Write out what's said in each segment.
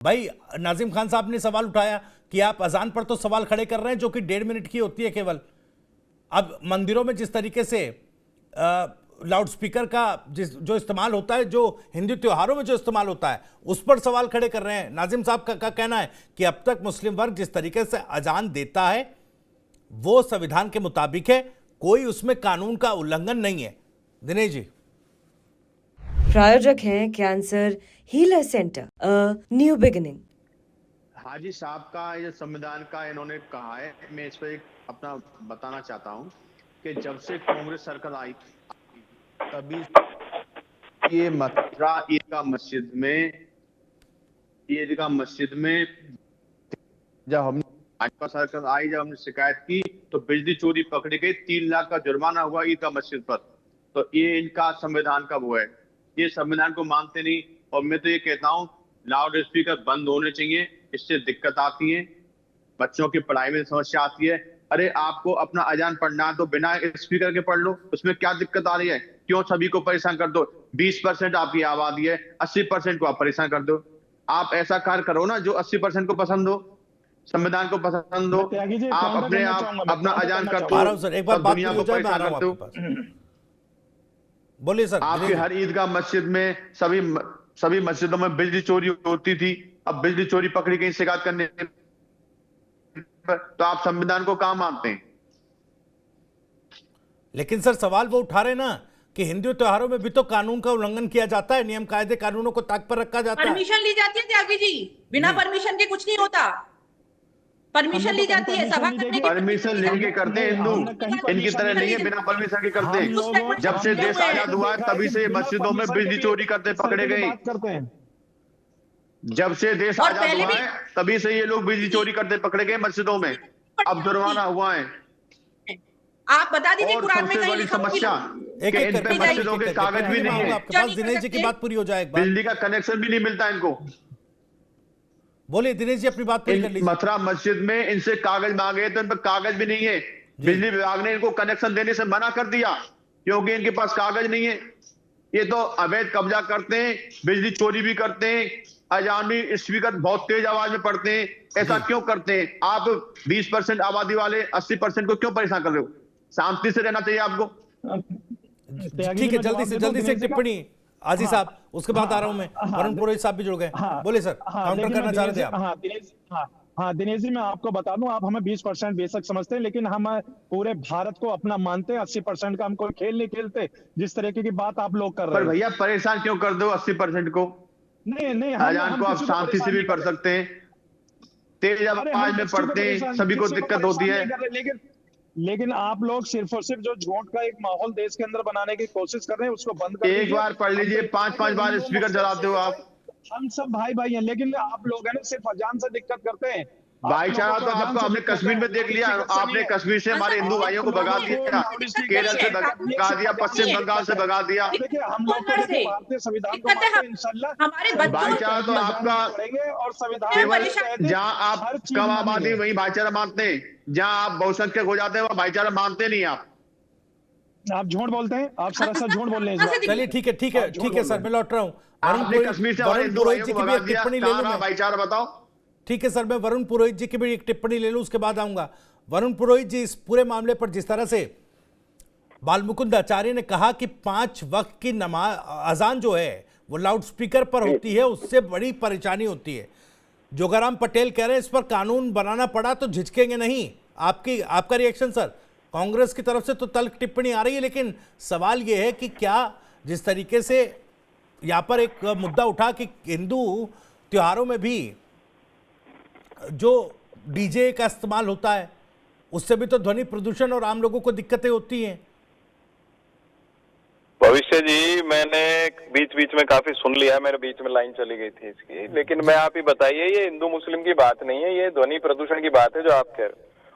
भाई नाजिम खान साहब ने सवाल उठाया कि आप अजान पर तो सवाल खड़े कर रहे हैं जो कि 1.5 मिनट की होती है केवल। अब मंदिरों में जिस तरीके से लाउड स्पीकर का जो इस्तेमाल होता है, जो हिंदू त्योहारों में जो इस्तेमाल होता है, उस पर सवाल खड़े कर रहे हैं। नाजिम साहब का कहना है कि अब तक मुस्लिम वर्ग जिस तरीके से अजान देता है वो संविधान के मुताबिक है, कोई उसमें कानून का उल्लंघन नहीं है। दिनेश जी प्रायोजक हैं cancer healer centre, new beginning. हाजी साहब का ये संविधान का इन्होंने कहा है, मैं इस पर एक अपना बताना चाहता हूँ कि जब से कांग्रेस सरकार आई तभी ये मथुरा ईदगाह मस्जिद में जब हमने भाजपा सरकार आई, जब हमने शिकायत की तो बिजली चोरी पकड़ी गई, 3 लाख का जुर्माना हुआ ईदगाह मस्जिद पर। तो ये इनका संविधान का वो है, ये संविधान को मानते नहीं। और मैं तो ये कहता हूँ लाउड स्पीकर बंद होने चाहिए, इससे दिक्कत आती है, बच्चों की पढ़ाई में समस्या आती है। अरे आपको अपना अजान पढ़ना है तो बिना स्पीकर के पढ़ लो, उसमें क्या दिक्कत आ रही है? क्यों सभी को परेशान कर दो? 20% आपकी आबादी है, 80% को आप परेशान कर दो। आप ऐसा कार्य करो ना जो 80% को पसंद हो, संविधान को पसंद हो। आप अपने आप अपना अजान कर दो, सर एक बार बात दुनिया को परेशान करते हो। बोलिए सर। आपके हर ईदगाह मस्जिद में सभी मस्जिदों में बिजली चोरी होती थी, अब बिजली चोरी पकड़ी गई शिकायत करने पर, तो आप संविधान को कहां मानते हैं? लेकिन सर सवाल वो उठा रहे ना कि हिंदू त्योहारों में भी तो कानून का उल्लंघन किया जाता है, नियम कायदे कानूनों को ताक पर रखा जाता है। परमिशन ली जाती है त्यागी जी, बिना परमिशन के कुछ नहीं होता। परमिशन ली जाती है, सभा करने की परमिशन लेके करते हैं हिंदू, इनकी तरह नहीं है बिना परमिशन के करते। जब से देश आजाद हुआ है तभी से मस्जिदों में बिजली चोरी करते पकड़े गए। जब से देश आजाद हुआ है तभी से ये लोग बिजली चोरी करते पकड़े गए मस्जिदों में, अब जुर्माना हुआ है। आप बता दीजिए और कुरान में सबसे बड़ी समस्या कि इन पे मस्जिदों के कागज भी नहीं है, आपके पास दिनेश जी की बात पूरी हो जाए, बिजली का कनेक्शन भी नहीं मिलता इनको। बोलिए दिनेश जी अपनी बात पूरी कर लीजिए। मथुरा मस्जिद में इनसे कागज मांगे तो इन पर कागज भी नहीं है, बिजली विभाग ने इनको कनेक्शन देने से मना कर दिया क्योंकि इनके पास कागज नहीं है। ये तो अवैध कब्जा करते हैं, बिजली चोरी भी करते हैं, अजान भी स्पीकर बहुत तेज आवाज में पढ़ते हैं। ऐसा क्यों करते हैं? आप 20% आबादी वाले 80% को क्यों परेशान कर रहे हो? शांति से रहना चाहिए आपको। ठीक है, जल्दी से एक टिप्पणी आजी साहब, उसके बाद आ रहा हूं मैं। वरुण पुरोहित साहब भी जुड़ गए। बोले सर, काउंटर करना चाह रहे थे आप। हाँ दिनेश जी, मैं आपको बता दूं, आप हमें 20% बेशक समझते हैं, लेकिन हम पूरे भारत को अपना मानते हैं। 80% का हम कोई खेल नहीं खेलते, जिस तरीके की बात आप लोग कर रहे हैं। पर भैया परेशान क्यों कर दो 80% को? नहीं अजान को आप शांति से भी पढ़ सकते हैं, तेज आवाज में पढ़ते हैं, सभी को दिक्कत होती है। लेकिन आप लोग सिर्फ और सिर्फ जो झूठ का एक माहौल देश के अंदर बनाने की कोशिश कर रहे हैं उसको बंद कर दीजिए। एक बार पढ़ लीजिए, 5-5 बार स्पीकर जलाते हो आप। हम सब भाई भाई हैं, लेकिन आप लोग है ना सिर्फ अजान से दिक्कत करते हैं। भाईचारा तो आपका हमने कश्मीर में देख लिया, आपने कश्मीर से हमारे हिंदू भाइयों को भगा दिया, केरल से भगा दिया, पश्चिम बंगाल से भगा दिया। हम लोग भारतीय संविधान को मानते हैं, इंशाल्लाह भाईचारा तो आपका और संविधान केवल जहाँ आप कम आबादी वही भाईचारा मानते हैं, जहाँ आप बहुसंख्यक हो जाते हैं वहाँ भाईचारा मानते नहीं। आप झूठ बोलते हैं, आप सरासर झूठ बोल रहे हैं। चलिए ठीक है सर, मैं लौट रहा हूँ। आपने कश्मीर से हमारे हिंदू भाइयों को भगा दिया, कहाँ भाईचारा बताओ? ठीक है सर, मैं वरुण पुरोहित जी की भी एक टिप्पणी ले लूं, उसके बाद आऊंगा। वरुण पुरोहित जी, इस पूरे मामले पर जिस तरह से बालमुकुंद आचार्य ने कहा कि 5 वक्त की नमाज अजान जो है वो लाउड स्पीकर पर होती है, उससे बड़ी परेशानी होती है। जोगाराम पटेल कह रहे हैं इस पर कानून बनाना पड़ा तो झिझकेंगे नहीं। आपका रिएक्शन सर? कांग्रेस की तरफ से तो तल्ख टिप्पणी आ रही है, लेकिन सवाल यह है कि क्या जिस तरीके से यहाँ पर एक मुद्दा उठा कि हिंदू त्योहारों में भी जो डीजे का इस्तेमाल होता है उससे भी तो ध्वनि प्रदूषण और आम लोगों को दिक्कतें होती हैं। भविष्य जी, मैंने बीच में काफी सुन लिया, मेरे बीच में लाइन चली गई थी इसकी, लेकिन मैं आप ही बताइए, ये हिंदू मुस्लिम की बात नहीं है, ये ध्वनि प्रदूषण की बात है जो आप कह रहे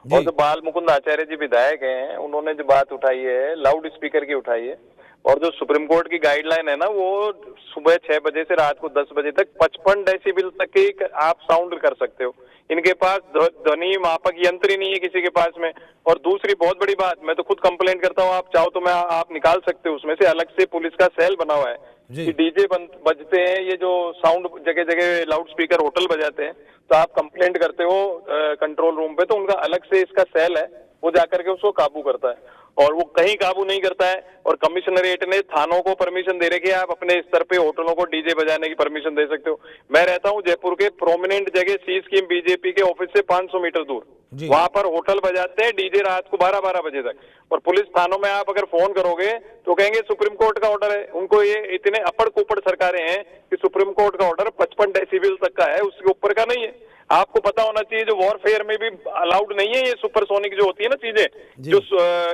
हो। और जो बाल मुकुंद आचार्य जी विधायक हैं, उन्होंने जो बात उठाई है लाउड स्पीकर की उठाई है, और जो सुप्रीम कोर्ट की गाइडलाइन है ना, वो सुबह 6 बजे से रात को 10 बजे तक 55 डेसिबल तक की आप साउंड कर सकते हो। इनके पास ध्वनि मापक यंत्र ही नहीं है किसी के पास में। और दूसरी बहुत बड़ी बात, मैं तो खुद कंप्लेंट करता हूँ, आप चाहो तो आप निकाल सकते हो, उसमें से अलग से पुलिस का सेल बना हुआ है जी। कि डीजे बजते हैं, ये जो साउंड जगह जगह लाउड स्पीकर होटल बजाते हैं, तो आप कंप्लेंट करते हो कंट्रोल रूम पे, तो उनका अलग से इसका सेल है, वो जाकर के उसको काबू करता है। और वो कहीं काबू नहीं करता है। और कमिश्नरेट ने थानों को परमिशन दे रखी है, आप अपने स्तर पे होटलों को डीजे बजाने की परमिशन दे सकते हो। मैं रहता हूँ जयपुर के प्रोमिनेंट जगह सी स्कीम बीजेपी के ऑफिस से 500 मीटर दूर, जी। वहां पर होटल बजाते हैं डीजे रात को 12-12 बजे तक। और पुलिस थानों में आप अगर फोन करोगे तो कहेंगे सुप्रीम कोर्ट का ऑर्डर है। उनको ये इतने अपर कुपड़ सरकारें हैं कि सुप्रीम कोर्ट का ऑर्डर 55 डेसिबल तक का है, उसके ऊपर का नहीं है। आपको पता होना चाहिए जो वॉरफेयर में भी अलाउड नहीं है ये सुपरसोनिक जो होती है ना चीजें, जो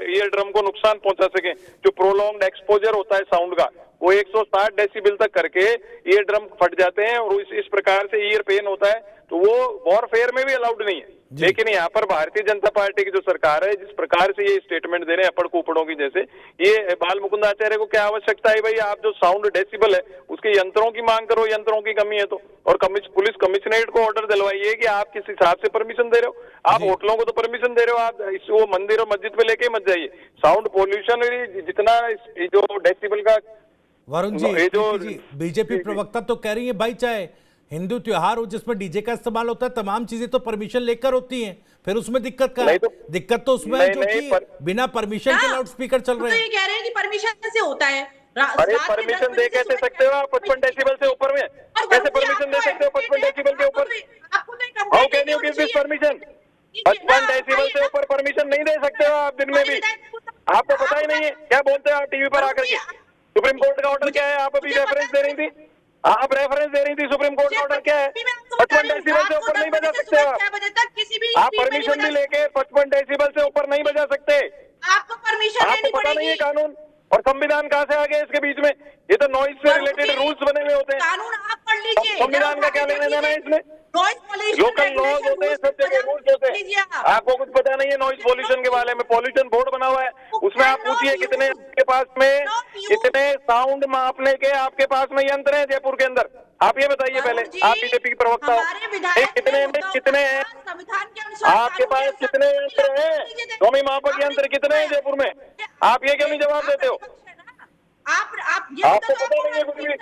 ईयर ड्रम को नुकसान पहुंचा सके, जो प्रोलॉन्ग्ड एक्सपोजर होता है साउंड का, वो 160 डेसिबल तक करके ईयर ड्रम फट जाते हैं और इस प्रकार से ईयर पेन होता है, तो वो वॉरफेयर में भी अलाउड नहीं है। लेकिन यहाँ पर भारतीय जनता पार्टी की जो सरकार है, जिस प्रकार से ये स्टेटमेंट दे रहे हैं अपर कुपड़ों की जैसे, ये बाल मुकुंद आचार्य को क्या आवश्यकता है भाई? आप जो साउंड डेसिबल है उसके यंत्रों की मांग करो, यंत्रों की कमी है तो। और पुलिस कमिश्नरेट को ऑर्डर दिलवाइए कि आप किस हिसाब से परमिशन दे रहे हो। आप होटलों को तो परमिशन दे रहे हो, आप वो मंदिर और मस्जिद पे लेके मत जाइए। साउंड पोल्यूशन जितना जो डेसिबल का वरुण जी, ये जो बीजेपी प्रवक्ता तो कह रही है भाई चाहे हिंदू त्योहार हो जिसमें डीजे का इस्तेमाल होता है, तमाम चीजें तो परमिशन लेकर होती हैं, फिर उसमें दिक्कत क्या है? दिक्कत तो उसमें है जो कि बिना परमिशन के लाउड स्पीकर चल रहे हैं। तो ये कह रहे हैं कि परमिशन से होता है। अरे परमिशन दे कैसे सकते हो आप 55 डेसिबल से ऊपर में? कैसे परमिशन दे सकते हो 55 डेसिबल के ऊपर? How can you give this permission? 55 decibel से ऊपर परमिशन नहीं दे सकते हो आप दिन में भी। आपको पता ही नहीं है क्या बोलते हो आप टीवी पर आकर के? सुप्रीम कोर्ट का ऑर्डर क्या है? आप अभी रेफरेंस दे रही थी, आप रेफरेंस दे रही थी। सुप्रीम कोर्ट का ऑर्डर क्या है? 55 डेसिबल से ऊपर नहीं बजा सकते आप। परमिशन भी लेके 55 डेसिबल से ऊपर नहीं बजा सकते। आपको परमिशन आपको पता नहीं है कानून और संविधान कहाँ से आ गया इसके बीच में? ये तो नॉइज से रिलेटेड रूल्स बने हुए होते हैं। कानून आप पढ़ लीजिए, संविधान का क्या लेना देना है इसमें? लोकल लॉज होते हैं, सब जगह रूल्स होते हैं। आपको कुछ पता नहीं है नॉइज पॉल्यूशन के बारे में? पॉल्यूशन बोर्ड बना हुआ है, उसमें आप पूछिए कितने आपके पास में, कितने साउंड मापने के आपके पास में यंत्र हैं जयपुर के अंदर? आप ये बताइए पहले, आप बीजेपी की प्रवक्ता हो, कितने हैं आपके पास? कितने यंत्र हैं? ध्वनि मापक यंत्र कितने हैं जयपुर में? आप ये क्यों नहीं जवाब देते हो? आपको पता नहीं है कुछ भी।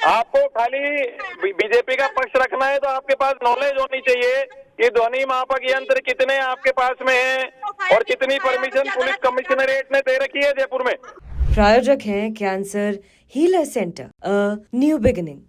आपको खाली बीजेपी का पक्ष रखना है तो आपके पास नॉलेज होनी चाहिए कि ध्वनि मापक यंत्र कितने आपके पास में हैं और कितनी परमिशन पुलिस कमिश्नरेट ने दे रखी है जयपुर में। प्रायोजक हैं cancer healer centre, a new beginning.